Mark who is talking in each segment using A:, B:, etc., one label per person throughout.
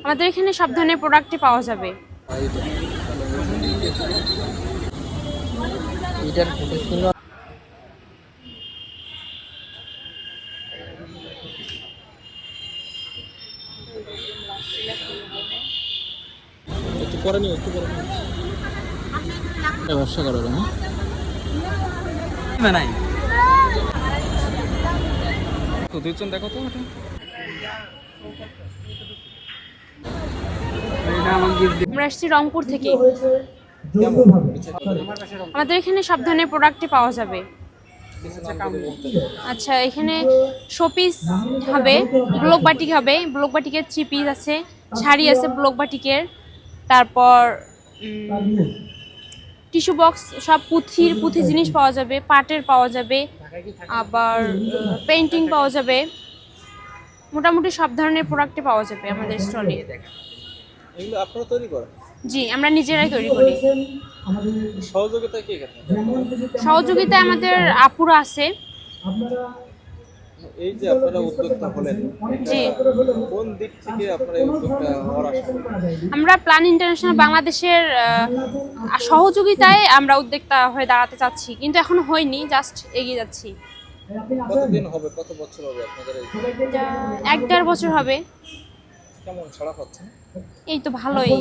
A: আমাদের এখানে সব ধরনের প্রোডাক্টই পাওয়া যাবে।
B: এটার ফটো ছিল। একটু পরে নিও, একটু পরে নিও। ব্যবসা করো না নাই তো দুইজন দেখো তো এটা
A: আমরা আসছি রংপুর থেকে। আমাদের এখানে সব ধরনের প্রোডাক্টই পাওয়া যাবে। আচ্ছা, এখানে শোপিস হবে, ব্লক বাটিক হবে, ব্লক বাটিকের 3 পিস আছে, শাড়ি আছে ব্লক বাটিকের, তারপর টিস্যু বক্স, সব পুঁথি জিনিস পাওয়া যাবে, পাটের পাওয়া যাবে, আবার পেইন্টিং পাওয়া যাবে। মোটামুটি সব ধরনের প্রোডাক্টই পাওয়া যাবে আমাদের স্টলে।
B: এগুলো আপনারা তৈরি করেন?
A: জি, আমরা নিজেরাই তৈরি করি।
B: সহযোগিতা কে করে?
A: সহযোগিতা আমাদের আপুরা আছে।
B: এই যে আপনারা উদ্যোক্তা হলেন,
A: জি,
B: কোন দিক থেকে আপনারা এই উদ্যোক্তা হওয়ার আশা করেন?
A: আমরা প্ল্যান ইন্টারন্যাশনাল বাংলাদেশের সহযোগিতায় আমরা উদ্যোক্তা হয়ে দাঁড়াতে চাচ্ছি, কিন্তু এখনো হয়নি, জাস্ট এগিয়ে যাচ্ছি।
B: কতদিন হবে, কত বছর হবে আপনাদের এই?
A: 1-1.5 বছর হবে।
B: কেমন সাড়া পাচ্ছেন?
A: এই তো ভালোই।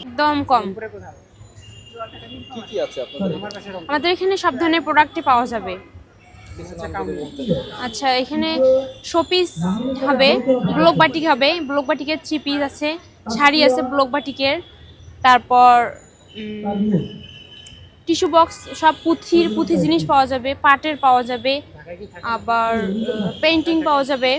A: একদম কম।
B: কি কি আছে আপনাদের?
A: আমাদের এখানে সব ধরনের প্রোডাক্টই পাওয়া যাবে। আচ্ছা, এখানে শোপিস হবে, ব্লক বাটিক হবে, ব্লক বাটিকের 3 পিস আছে, শাড়ি আছে ব্লক বাটিকের, তারপর টিস্যু বক্স, সব পুঁথি জিনিস পাওয়া যাবে, পাটের পাওয়া যাবে, আবার পেইন্টিং পাওয়া যাবে।